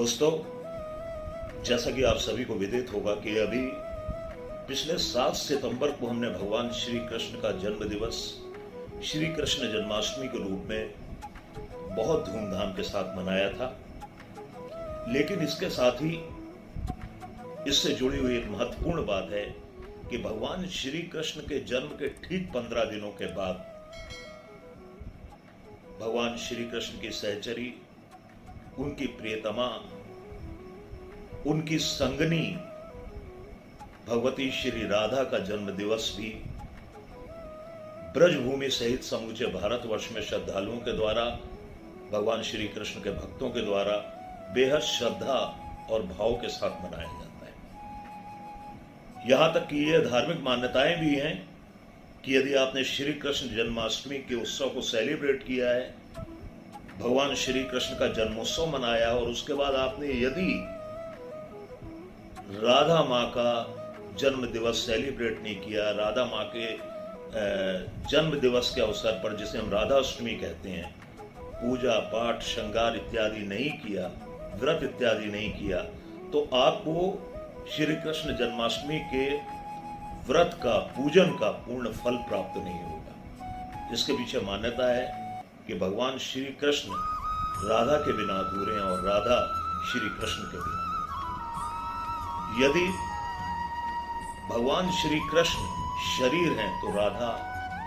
दोस्तों, जैसा कि आप सभी को विदित होगा कि अभी पिछले 7 सितंबर को हमने भगवान श्री कृष्ण का जन्म दिवस श्री कृष्ण जन्माष्टमी के रूप में बहुत धूमधाम के साथ मनाया था। लेकिन इसके साथ ही इससे जुड़ी हुई एक महत्वपूर्ण बात है कि भगवान श्री कृष्ण के जन्म के ठीक 15 दिनों के बाद भगवान श्री कृष्ण की सहचरी, उनकी प्रियतमा, उनकी संगनी भगवती श्री राधा का जन्म दिवस भी ब्रजभूमि सहित समूचे भारतवर्ष में श्रद्धालुओं के द्वारा, भगवान श्री कृष्ण के भक्तों के द्वारा बेहद श्रद्धा और भाव के साथ मनाया जाता है। यहां तक कि ये धार्मिक मान्यताएं भी हैं कि यदि आपने श्री कृष्ण जन्माष्टमी के उत्सव को सेलिब्रेट किया है, भगवान श्री कृष्ण का जन्मोत्सव मनाया और उसके बाद आपने यदि राधा माँ का जन्म दिवस सेलिब्रेट नहीं किया, राधा माँ के जन्म दिवस के अवसर पर जिसे हम राधा अष्टमी कहते हैं, पूजा पाठ श्रृंगार इत्यादि नहीं किया, व्रत इत्यादि नहीं किया, तो आपको श्री कृष्ण जन्माष्टमी के व्रत का, पूजन का पूर्ण फल प्राप्त नहीं होगा। इसके पीछे मान्यता है कि भगवान श्री कृष्ण राधा के बिना अधूरे हैं और राधा श्री कृष्ण के बिना। यदि भगवान श्री कृष्ण शरीर हैं तो राधा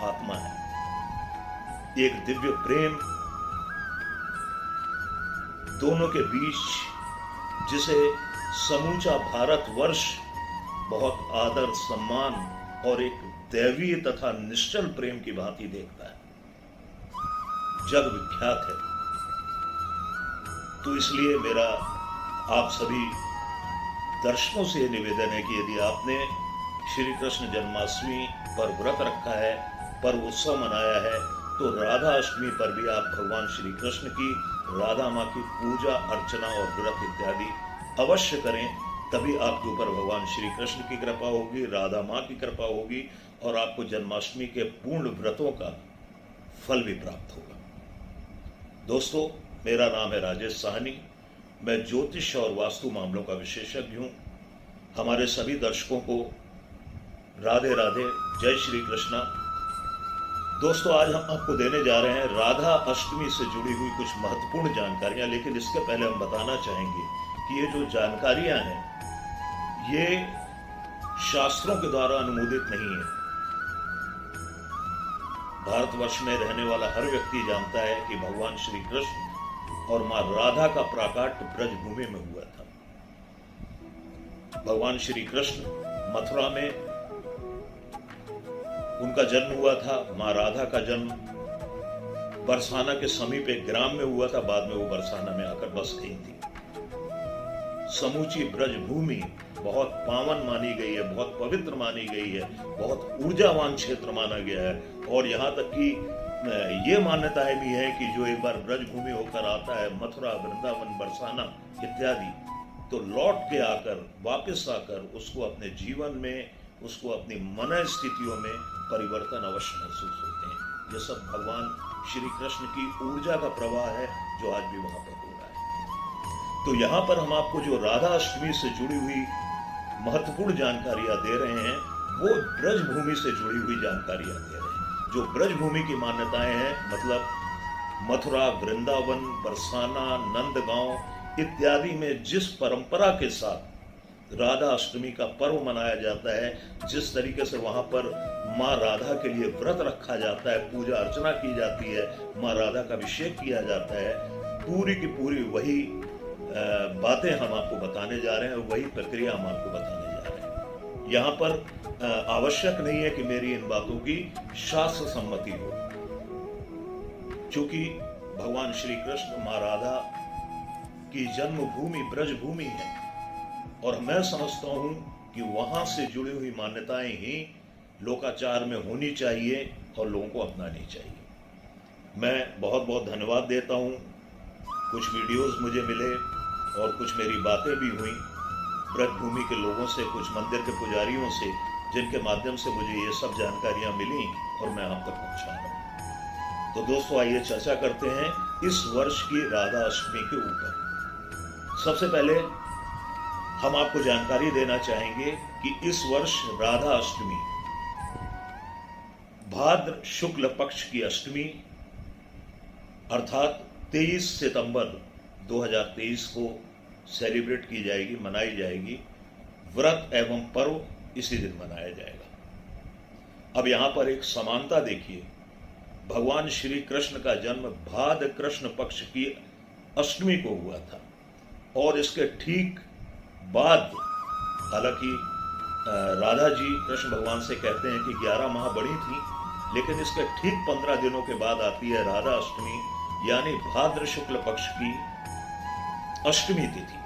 आत्मा है। एक दिव्य प्रेम दोनों के बीच, जिसे समूचा भारतवर्ष बहुत आदर, सम्मान और एक दैवीय तथा निश्चल प्रेम की भांति देखता है, जग विख्यात है। तो इसलिए मेरा आप सभी दर्शकों से यह निवेदन है कि यदि आपने श्री कृष्ण जन्माष्टमी पर व्रत रखा है, पर्व उत्सव मनाया है, तो राधा अष्टमी पर भी आप भगवान श्री कृष्ण की, राधा माँ की पूजा अर्चना और व्रत इत्यादि अवश्य करें। तभी आपके ऊपर भगवान श्री कृष्ण की कृपा होगी, राधा माँ की कृपा होगी और आपको जन्माष्टमी के पूर्ण व्रतों का फल भी प्राप्त होगा। दोस्तों, मेरा नाम है राजेश साहनी। मैं ज्योतिष और वास्तु मामलों का विशेषज्ञ हूँ। हमारे सभी दर्शकों को राधे राधे, जय श्री कृष्णा। दोस्तों, आज हम आपको देने जा रहे हैं राधा अष्टमी से जुड़ी हुई कुछ महत्वपूर्ण जानकारियां। लेकिन इसके पहले हम बताना चाहेंगे कि ये जो जानकारियां हैं ये शास्त्रों के द्वारा अनुमोदित नहीं है। भारतवर्ष में रहने वाला हर व्यक्ति जानता है कि भगवान श्री कृष्ण और मां राधा का प्राकाट्य ब्रजभूमि में हुआ था। भगवान श्री कृष्ण मथुरा में उनका जन्म हुआ था। मां राधा का जन्म बरसाना के समीप एक ग्राम में हुआ था। बाद में वो बरसाना में आकर बस गई थी। समूची ब्रजभूमि बहुत पावन मानी गई है, बहुत पवित्र मानी गई है, बहुत ऊर्जावान क्षेत्र माना गया है। और यहाँ तक कि ये मान्यताएं भी है कि जो एक बार ब्रजभूमि होकर आता है, मथुरा, वृंदावन, बरसाना इत्यादि, तो लौट के आकर, वापस आकर उसको अपने जीवन में, उसको अपनी मन स्थितियों में परिवर्तन अवश्य महसूस होते हैं। ये सब भगवान श्री कृष्ण की ऊर्जा का प्रवाह है जो आज भी वहां पर हो रहा है। तो यहाँ पर हम आपको जो राधा अष्टमी से जुड़ी हुई महत्वपूर्ण जानकारियां दे रहे हैं, वो ब्रजभूमि से जुड़ी हुई जानकारियां दे रहे हैं। जो ब्रजभूमि की मान्यताएं हैं, मतलब मथुरा, वृंदावन, बरसाना, नंदगांव इत्यादि में जिस परंपरा के साथ राधा अष्टमी का पर्व मनाया जाता है, जिस तरीके से वहां पर माँ राधा के लिए व्रत रखा जाता है, पूजा अर्चना की जाती है, माँ राधा का अभिषेक किया जाता है, पूरी की पूरी वही बातें हम आपको बताने जा रहे हैं, वही प्रक्रिया हम आपको बताने जा रहे हैं। यहाँ पर आवश्यक नहीं है कि मेरी इन बातों की शास्त्र सम्मति हो, क्योंकि भगवान श्री कृष्ण माँ राधा की जन्मभूमि ब्रजभूमि है और मैं समझता हूं कि वहां से जुड़ी हुई मान्यताएं ही लोकाचार में होनी चाहिए और लोगों को अपनानी चाहिए। मैं बहुत बहुत धन्यवाद देता हूं। कुछ वीडियोस मुझे मिले और कुछ मेरी बातें भी हुई ब्रजभूमि के लोगों से, कुछ मंदिर के पुजारियों से, जिनके माध्यम से मुझे ये सब जानकारियां मिली और मैं आप तक पहुंचा रहा हूं। तो दोस्तों, आइए चर्चा करते हैं इस वर्ष की राधा अष्टमी के ऊपर। सबसे पहले हम आपको जानकारी देना चाहेंगे कि इस वर्ष राधा अष्टमी भाद्र शुक्ल पक्ष की अष्टमी अर्थात 23 सितंबर 2023 को सेलिब्रेट की जाएगी, मनाई जाएगी। व्रत एवं पर्व इसी दिन मनाया जाएगा। अब यहां पर एक समानता देखिए, भगवान श्री कृष्ण का जन्म भाद्र कृष्ण पक्ष की अष्टमी को हुआ था और इसके ठीक बाद, हालांकि राधा जी कृष्ण भगवान से कहते हैं कि 11 माह बड़ी थी, लेकिन इसके ठीक 15 दिनों के बाद आती है राधा अष्टमी, यानी भाद्र शुक्ल पक्ष की अष्टमी तिथि।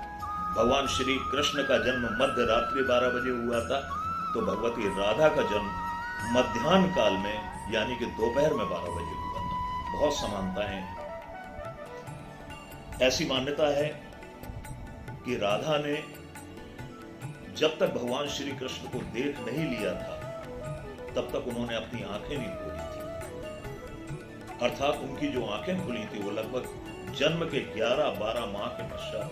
भगवान श्री कृष्ण का जन्म मध्य रात्रि 12 बजे हुआ था, तो भगवती राधा का जन्म मध्याह्न काल में यानी कि दोपहर में 12 बजे हुआ था। बहुत समानताएं हैं। ऐसी मान्यता है कि राधा ने जब तक भगवान श्री कृष्ण को देख नहीं लिया था तब तक उन्होंने अपनी आंखें नहीं खोली थी, अर्थात उनकी जो आंखें खुली थी वो लगभग जन्म के 11-12 माह के पश्चात।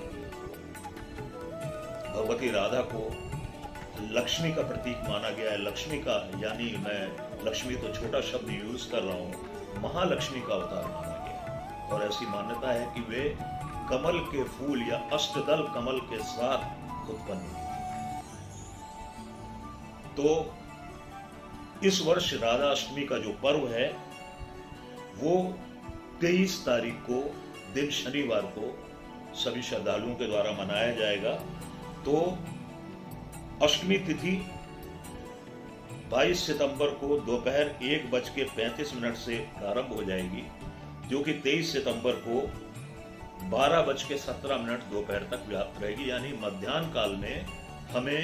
भगवती राधा को लक्ष्मी का प्रतीक माना गया है। लक्ष्मी का यानी, मैं लक्ष्मी तो छोटा शब्द यूज कर रहा हूं, महालक्ष्मी का अवतार माना गया। और ऐसी मान्यता है कि वे कमल के फूल या अष्टदल कमल के साथ उत्पन्न हुई। तो इस वर्ष राधा अष्टमी का जो पर्व है वो 23 तारीख को दिन शनिवार को सभी श्रद्धालुओं के द्वारा मनाया जाएगा। तो अष्टमी तिथि 22 सितंबर को दोपहर 1:35 से प्रारंभ हो जाएगी, जो कि 23 सितंबर को 12:17 दोपहर तक व्याप्त रहेगी। यानी मध्याह्न काल में हमें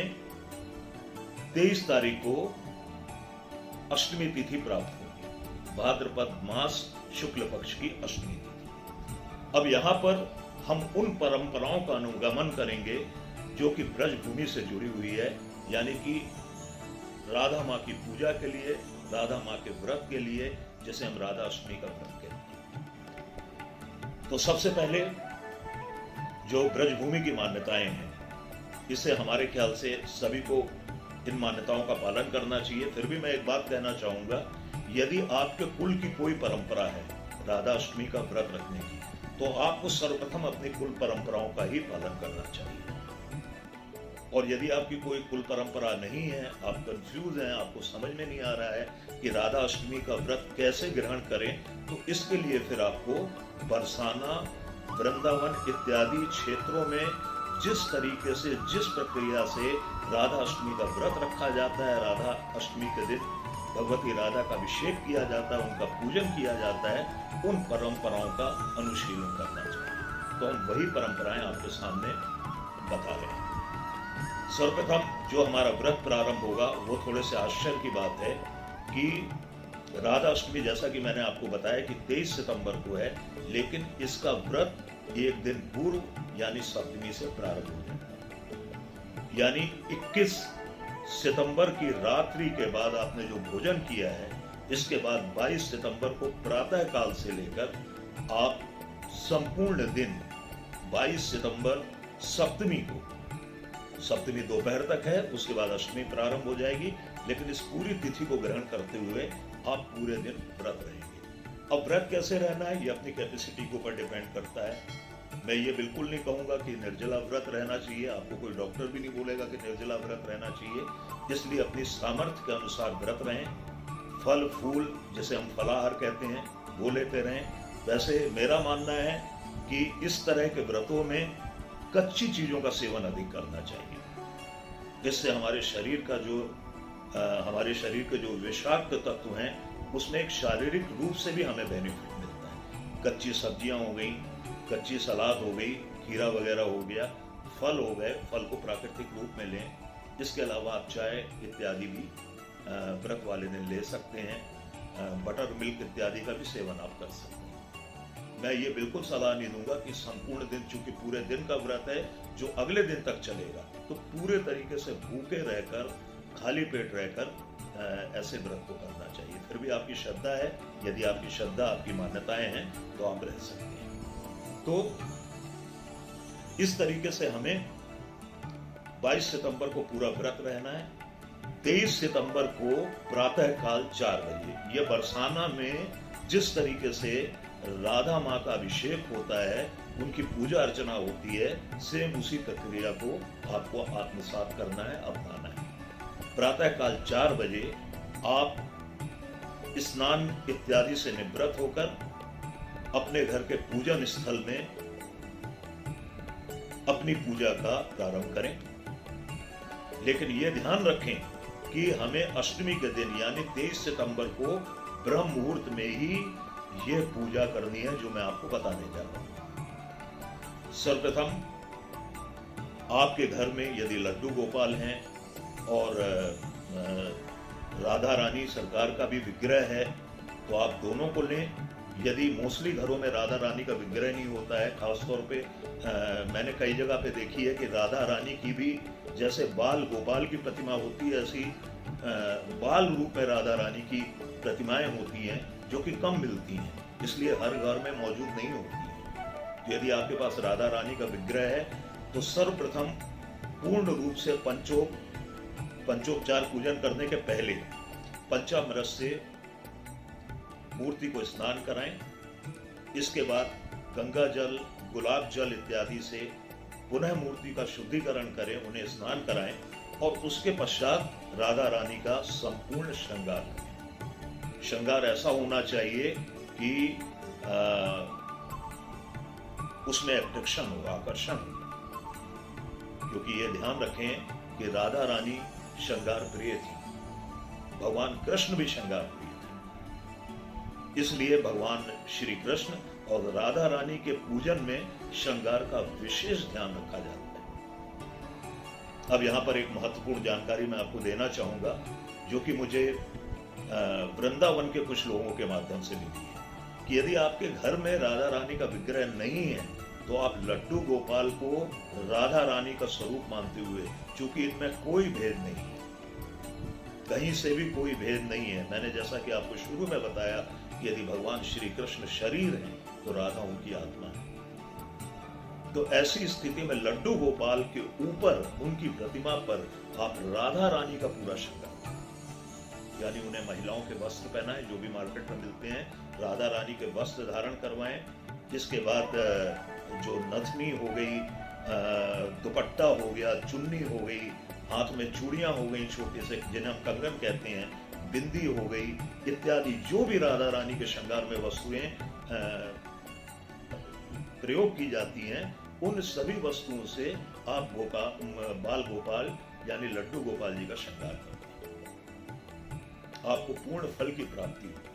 23 तारीख को अष्टमी तिथि प्राप्त होगी, भाद्रपद मास शुक्ल पक्ष की अष्टमी तिथि। अब यहां पर हम उन परंपराओं का अनुगमन करेंगे जो कि ब्रजभूमि से जुड़ी हुई है, यानी कि राधा माँ की पूजा के लिए, राधा माँ के व्रत के लिए, जैसे हम राधा अष्टमी का व्रत कहते हैं। तो सबसे पहले जो ब्रजभूमि की मान्यताएं हैं, इससे हमारे ख्याल से सभी को इन मान्यताओं का पालन करना चाहिए। फिर भी मैं एक बात कहना चाहूंगा, यदि आपके कुल की कोई परंपरा है राधा अष्टमी का व्रत रखने की, तो आपको सर्वप्रथम अपनी कुल परंपराओं का ही पालन करना चाहिए। और यदि आपकी कोई कुल परंपरा नहीं है, आप कंफ्यूज हैं, आपको समझ में नहीं आ रहा है कि राधा अष्टमी का व्रत कैसे ग्रहण करें, तो इसके लिए फिर आपको बरसाना, वृंदावन इत्यादि क्षेत्रों में जिस तरीके से, जिस प्रक्रिया से राधा अष्टमी का व्रत रखा जाता है, राधा अष्टमी के दिन भगवती राधा का अभिषेक किया जाता है, उनका पूजन किया जाता है, उन परंपराओं का अनुशीलन करना चाहिए। तो हम वही परंपराएं आपके सामने बता रहे हैं। सर्वप्रथम जो हमारा व्रत प्रारंभ होगा वो थोड़े से आश्चर्य की बात है कि राधा अष्टमी, जैसा कि मैंने आपको बताया कि 23 सितंबर को है, लेकिन इसका व्रत एक दिन पूर्व यानी सप्तमी से प्रारंभ हो जाएगा। यानी 21 सितंबर की रात्रि के बाद आपने जो भोजन किया है, इसके बाद 22 सितंबर को प्रातः काल से लेकर आप संपूर्ण दिन 22 सितंबर सप्तमी को, सप्तमी दोपहर तक है, उसके बाद अष्टमी प्रारंभ हो जाएगी, लेकिन इस पूरी तिथि को ग्रहण करते हुए आप पूरे दिन व्रत रहेंगे। अब व्रत कैसे रहना है, ये अपनी कैपेसिटी के ऊपर डिपेंड करता है। मैं ये बिल्कुल नहीं कहूंगा कि निर्जला व्रत रहना चाहिए, आपको कोई डॉक्टर भी नहीं बोलेगा कि निर्जला व्रत रहना चाहिए। इसलिए अपनी सामर्थ्य के अनुसार व्रत रहें। फल फूल, जैसे हम फलाहार कहते हैं, वो लेते रहें। वैसे मेरा मानना है कि इस तरह के व्रतों में कच्ची चीजों का सेवन अधिक करना चाहिए। इससे हमारे शरीर के जो विषाक्त तत्व हैं, उसमें एक शारीरिक रूप से भी हमें बेनिफिट मिलता है। कच्ची सब्जियां हो गई, कच्ची सलाद हो गई, खीरा वगैरह हो गया, फल हो गए, फल को प्राकृतिक रूप में लें। इसके अलावा आप चाय इत्यादि भी व्रत वाले दिन ले सकते हैं। बटर मिल्क इत्यादि का भी सेवन आप कर सकते हैं। मैं ये बिल्कुल सलाह नहीं दूंगा कि संपूर्ण दिन, चूंकि पूरे दिन का व्रत है जो अगले दिन तक चलेगा, तो पूरे तरीके से भूखे रहकर, खाली पेट रहकर ऐसे व्रत को करना चाहिए। फिर भी आपकी श्रद्धा है, यदि आपकी श्रद्धा, आपकी मान्यताएं हैं, तो आप रह सकते हैं। तो इस तरीके से हमें 22 सितंबर को पूरा व्रत रहना है। 23 सितंबर को प्रातःकाल 4 बजे ये बरसाना में जिस तरीके से राधा माँ का अभिषेक होता है, उनकी पूजा अर्चना होती है, सेम उसी प्रक्रिया को आपको आत्मसात करना है, अपनाना है। प्रातःकाल 4 बजे आप स्नान इत्यादि से निवृत्त होकर अपने घर के पूजन स्थल में अपनी पूजा का प्रारंभ करें। लेकिन यह ध्यान रखें कि हमें अष्टमी के दिन यानी 23 सितंबर को ब्रह्म मुहूर्त में ही यह पूजा करनी है जो मैं आपको बताने जा रहा हूं। सर्वप्रथम आपके घर में यदि लड्डू गोपाल हैं और राधा रानी सरकार का भी विग्रह है तो आप दोनों को लें। यदि मोस्टली घरों में राधा रानी का विग्रह नहीं होता है, खासतौर पे मैंने कई जगह पे देखी है कि राधा रानी की भी जैसे बाल गोपाल की प्रतिमा होती है, ऐसी बाल रूप में राधा रानी की प्रतिमाएं होती हैं जो कि कम मिलती हैं, इसलिए हर घर में मौजूद नहीं होती है। तो यदि आपके पास राधा रानी का विग्रह है तो सर्वप्रथम पूर्ण रूप से पंचोपचार पूजन करने के पहले पंचामृत से मूर्ति को स्नान कराएं। इसके बाद गंगा जल, गुलाब जल इत्यादि से पुनः मूर्ति का शुद्धिकरण करें, उन्हें स्नान कराएं और उसके पश्चात राधा रानी का संपूर्ण श्रृंगार करें। श्रृंगार ऐसा होना चाहिए कि उसमें अट्रैक्शन हो, आकर्षण हो, क्योंकि ये ध्यान रखें कि राधा रानी श्रृंगार प्रिय थी, भगवान कृष्ण भी श्रृंगार प्रिय थे। इसलिए भगवान श्री कृष्ण और राधा रानी के पूजन में श्रृंगार का विशेष ध्यान रखा जाता है। अब यहां पर एक महत्वपूर्ण जानकारी मैं आपको देना चाहूंगा जो कि मुझे वृंदावन के कुछ लोगों के माध्यम से मिली है कि यदि आपके घर में राधा रानी का विग्रह नहीं है तो आप लड्डू गोपाल को राधा रानी का स्वरूप मानते हुए, चूंकि इनमें कोई भेद नहीं है, कहीं से भी कोई भेद नहीं है। मैंने जैसा कि आपको शुरू में बताया कि यदि भगवान श्री कृष्ण शरीर हैं तो राधा उनकी आत्मा है। तो ऐसी स्थिति में लड्डू गोपाल के ऊपर उनकी प्रतिमा पर आप राधा रानी का पूरा श्रृंगार, यानी उन्हें महिलाओं के वस्त्र पहनाएं जो भी मार्केट में मिलते हैं, राधा रानी के वस्त्र धारण करवाएं। इसके बाद जो नथनी हो गई, दुपट्टा हो गया, चुन्नी हो गई, हाथ में चूड़ियां हो गई छोटे से जिन्हें हम कंगन कहते हैं, बिंदी हो गई इत्यादि जो भी राधा रानी के श्रृंगार में वस्तुएं प्रयोग की जाती हैं, उन सभी वस्तुओं से आप बाल गोपाल यानी लड्डू गोपाल जी का श्रृंगार करते हैं, आपको पूर्ण फल की प्राप्ति होगी।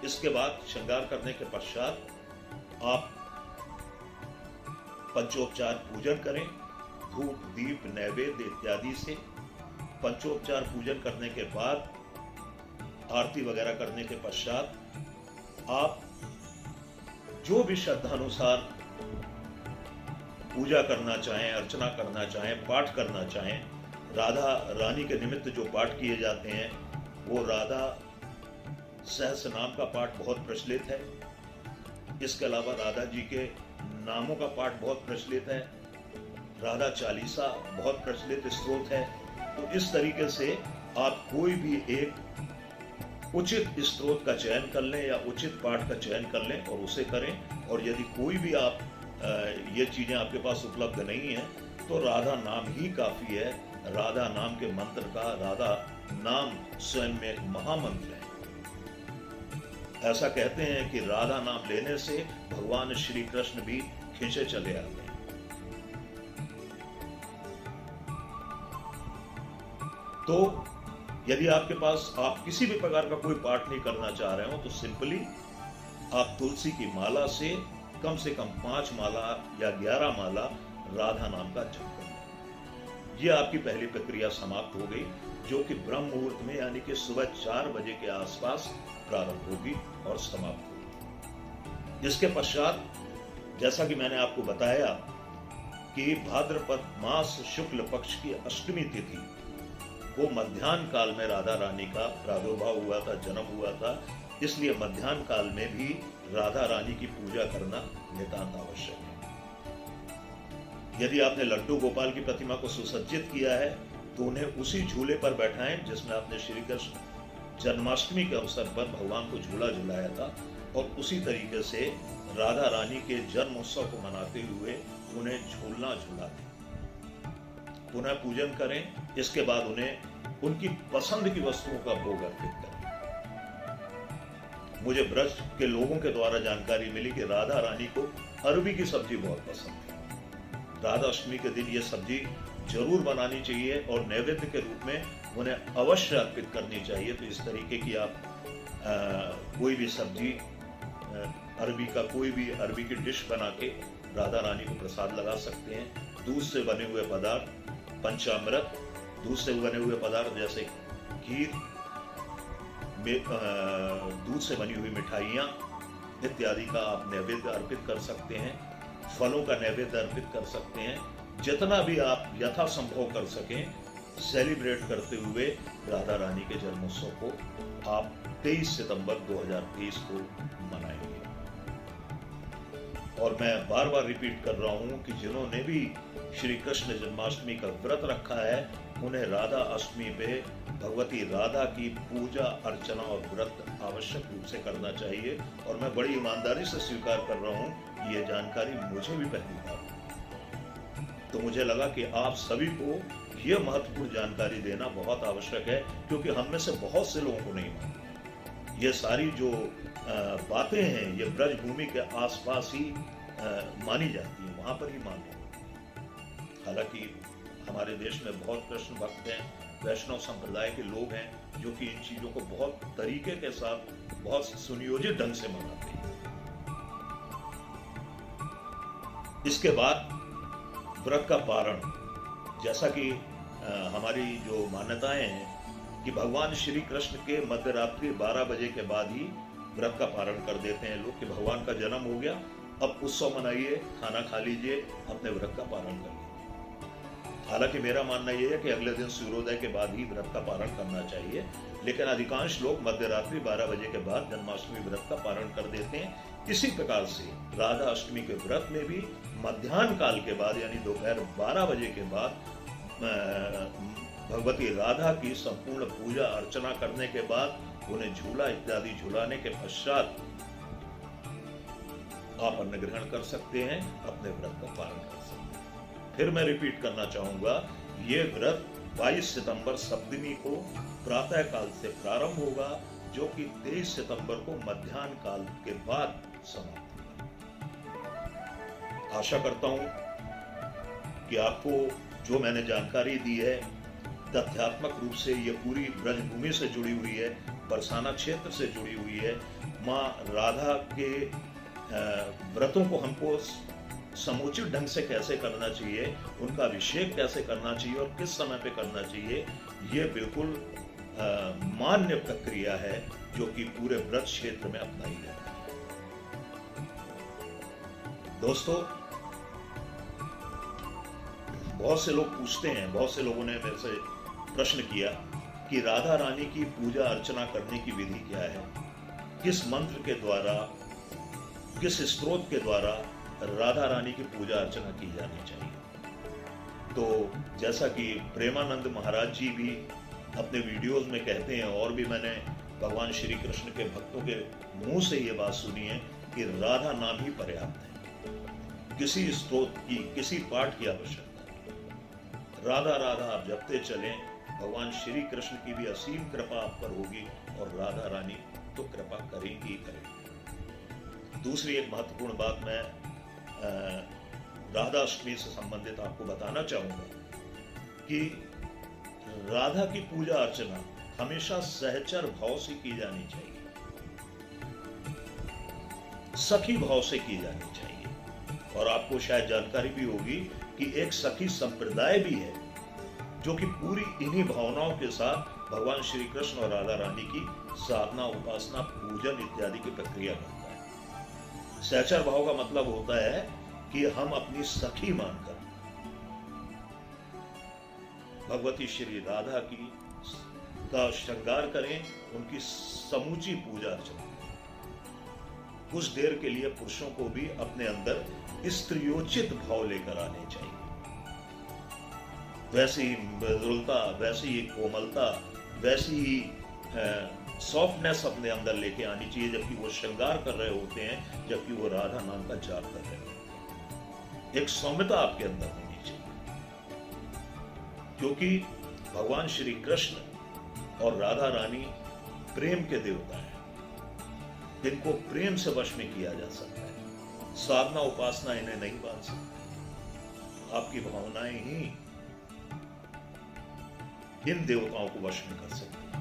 इसके बाद श्रृंगार करने के पश्चात आप पंचोपचार पूजन करें, धूप दीप नैवेद्य इत्यादि से। पंचोपचार पूजन करने के बाद आरती वगैरह करने के पश्चात आप जो भी श्रद्धानुसार पूजा करना चाहें, अर्चना करना चाहें, पाठ करना चाहें, राधा रानी के निमित्त जो पाठ किए जाते हैं वो राधा सहस्र नाम का पाठ बहुत प्रचलित है। इसके अलावा राधा जी के नामों का पाठ बहुत प्रचलित है, राधा चालीसा बहुत प्रचलित स्त्रोत है। तो इस तरीके से आप कोई भी एक उचित स्त्रोत का चयन कर लें या उचित पाठ का चयन कर लें और उसे करें। और यदि कोई भी आप ये चीजें आपके पास उपलब्ध नहीं है तो राधा नाम ही काफी है। राधा नाम के मंत्र का, राधा नाम स्वयं में एक महामंत्र है। ऐसा कहते हैं कि राधा नाम लेने से भगवान श्री कृष्ण भी खींचे चले आते हैं। तो यदि आपके पास आप किसी भी प्रकार का कोई पाठ नहीं करना चाह रहे हो तो सिंपली आप तुलसी की माला से कम 5 माला या 11 माला राधा नाम का जप करें। यह आपकी पहली प्रक्रिया समाप्त हो गई, जो कि ब्रह्म मुहूर्त में यानी कि सुबह 4 बजे के आसपास प्रारंभ होगी और समाप्त होगी। इसके पश्चात जैसा कि मैंने आपको बताया कि भाद्रपद मास शुक्ल पक्ष की अष्टमी तिथि वो मध्याह्न काल में राधा रानी का प्रादुर्भाव हुआ था, जन्म हुआ था। इसलिए मध्याह्न काल में भी राधा रानी की पूजा करना नितांत आवश्यक है। यदि आपने लड्डू गोपाल की प्रतिमा को सुसज्जित किया है तो उन्हें उसी झूले पर बैठाएं जिसमें आपने श्री कृष्ण जन्माष्टमी के अवसर पर भगवान को झूला झुलाया था, और उसी तरीके से राधा रानी के जन्म उत्सव को मनाते हुए उन्हें झूलना झुलाते, पुनः पूजन करें। इसके बाद उन्हें उनकी पसंद की वस्तुओं का भोग अर्पित करें। मुझे ब्रज के लोगों के द्वारा जानकारी मिली कि राधा रानी को अरबी की सब्जी बहुत पसंद है। राधा अष्टमी के दिन ये सब्जी जरूर बनानी चाहिए और नैवेद्य के रूप में उन्हें अवश्य अर्पित करनी चाहिए। तो इस तरीके की आप कोई भी सब्जी अरबी का कोई भी अरबी की डिश बना के राधा रानी को प्रसाद लगा सकते हैं। दूध से बने हुए पदार्थ, पंचामृत, दूध से बने हुए पदार्थ जैसे खीर, दूध से बनी हुई मिठाइयाँ इत्यादि का आप नैवेद्य अर्पित कर सकते हैं। फलों का नैवेद्य अर्पित कर सकते हैं। जितना भी आप यथासंभव कर सकें सेलिब्रेट करते हुए राधा रानी के जन्मोत्सव को आप 23 सितंबर 2023 को मनाएंगे। और मैं बार बार रिपीट कर रहा हूं कि जिन्होंने भी श्री कृष्ण जन्माष्टमी का व्रत रखा है उन्हें राधा अष्टमी पे भगवती राधा की पूजा अर्चना और व्रत आवश्यक रूप से करना चाहिए। और मैं बड़ी ईमानदारी से स्वीकार कर रहा हूं, ये जानकारी मुझे भी पहली बार, तो मुझे लगा कि आप सभी को यह महत्वपूर्ण जानकारी देना बहुत आवश्यक है, क्योंकि हम में से बहुत से लोगों को नहीं मालूम। ये सारी जो बातें हैं ये ब्रज भूमि के आसपास ही मानी जाती है, वहां पर ही मानी। हालांकि हमारे देश में बहुत कृष्ण भक्त हैं, वैष्णव संप्रदाय के लोग हैं जो कि इन चीजों को बहुत तरीके के साथ बहुत सुनियोजित ढंग से मनाते हैं। इसके बाद व्रत का पारण, जैसा कि हमारी जो मान्यताएं हैं कि भगवान श्री कृष्ण के मध्यरात्रि 12 बजे के बाद ही व्रत का पारण कर देते हैं लोग कि भगवान का जन्म हो गया, अब उत्सव मनाइए, खाना खा लीजिए, अपने व्रत का पारण कर लीजिए। हालांकि मेरा मानना यह है कि अगले दिन सूर्योदय के बाद ही व्रत का पारण करना चाहिए, लेकिन अधिकांश लोग मध्यरात्रि 12 बजे के बाद जन्माष्टमी व्रत का पारण कर देते हैं। इसी प्रकार से राधा अष्टमी के व्रत में भी मध्याह्न काल के बाद यानी दोपहर 12 बजे के बाद भगवती राधा की संपूर्ण पूजा अर्चना करने के बाद उन्हें झूला इत्यादि झुलाने के पश्चात आप अन्न ग्रहण कर सकते हैं, अपने व्रत का पालन कर सकते हैं। फिर मैं रिपीट करना चाहूंगा, ये व्रत 22 सितंबर सप्तमी को प्रातः काल से प्रारंभ होगा, जो कि 23 सितंबर को मध्याह्न काल के बाद समाप्त होगा। आशा करता हूं कि आपको जो मैंने जानकारी दी है तथ्यात्मक रूप से ये पूरी ब्रजभूमि से जुड़ी हुई है, बरसाना क्षेत्र से जुड़ी हुई है। माँ राधा के व्रतों को हमको समुचित ढंग से कैसे करना चाहिए, उनका अभिषेक कैसे करना चाहिए और किस समय पे करना चाहिए, ये बिल्कुल मान्य प्रक्रिया है जो कि पूरे ब्रज क्षेत्र में अपनाई जाती है। दोस्तों, बहुत से लोग पूछते हैं, बहुत से लोगों ने मेरे से प्रश्न किया कि राधा रानी की पूजा अर्चना करने की विधि क्या है, किस मंत्र के द्वारा, किस स्तोत्र के द्वारा राधा रानी की पूजा अर्चना की जानी चाहिए। तो जैसा कि प्रेमानंद महाराज जी भी अपने वीडियोस में कहते हैं और भी मैंने भगवान श्री कृष्ण के भक्तों के मुंह से ये बात सुनी है कि राधा नाम ही पर्याप्त है, किसी स्तोत्र की, किसी पाठ की आवश्यकता नहीं। राधा राधा आप जपते चलें, भगवान श्री कृष्ण की भी असीम कृपा आप पर होगी और राधा रानी तो कृपा करेंगी ही करेंगी। दूसरी एक महत्वपूर्ण बात मैं राधा अष्टमी से संबंधित आपको बताना चाहूंगा कि राधा की पूजा अर्चना हमेशा सहचर भाव से की जानी चाहिए, सखी भाव से की जानी चाहिए। और आपको शायद जानकारी भी होगी कि एक सखी संप्रदाय भी है जो कि पूरी इन्हीं भावनाओं के साथ भगवान श्री कृष्ण और राधा रानी की साधना, उपासना, पूजन इत्यादि की प्रक्रिया करता है। सहचर भाव का मतलब होता है कि हम अपनी सखी मानकर भगवती श्री राधा की का श्रृंगार करें, उनकी समूची पूजा अर्चना करें। कुछ देर के लिए पुरुषों को भी अपने अंदर स्त्रियोचित भाव लेकर आने चाहिए। वैसी ही मृदुलता, वैसी ही कोमलता, वैसी ही सॉफ्टनेस अपने अंदर लेके आनी चाहिए जबकि वो श्रृंगार कर रहे होते हैं, जबकि वो राधा नाम का जाप कर रहे होते हैं। एक सौम्यता आपके अंदर होनी चाहिए, क्योंकि भगवान श्री कृष्ण और राधा रानी प्रेम के देवता हैं, जिनको प्रेम से वश में किया जा सकता है। साधना उपासना इन्हें नहीं बांध सकती। आपकी भावनाएं ही इन देवताओं को वश में कर सकती है।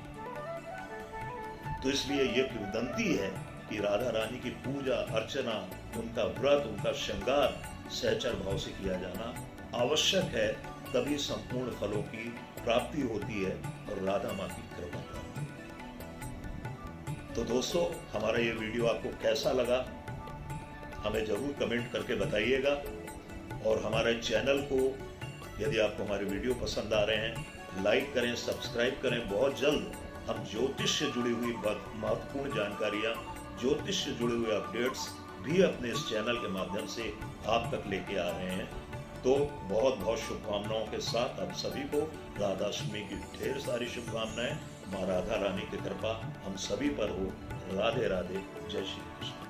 तो इसलिए यह किंवदंती है कि राधा रानी की पूजा अर्चना, उनका व्रत, उनका श्रृंगार सहचर भाव से किया जाना आवश्यक है, तभी संपूर्ण फलों की प्राप्ति होती है और राधा मां की कृपा प्राप्त होती है। तो दोस्तों, हमारा ये वीडियो आपको कैसा लगा हमें जरूर कमेंट करके बताइएगा, और हमारे चैनल को यदि आपको हमारे वीडियो पसंद आ रहे हैं लाइक करें, सब्सक्राइब करें। बहुत जल्द हम ज्योतिष से जुड़ी हुई महत्वपूर्ण जानकारियां, ज्योतिष से जुड़े हुए अपडेट्स भी अपने इस चैनल के माध्यम से आप तक लेके आ रहे हैं। तो बहुत बहुत शुभकामनाओं के साथ आप सभी को राधाष्टमी की ढेर सारी शुभकामनाएं। मां राधा रानी की कृपा हम सभी पर हो। राधे राधे, जय श्री कृष्ण।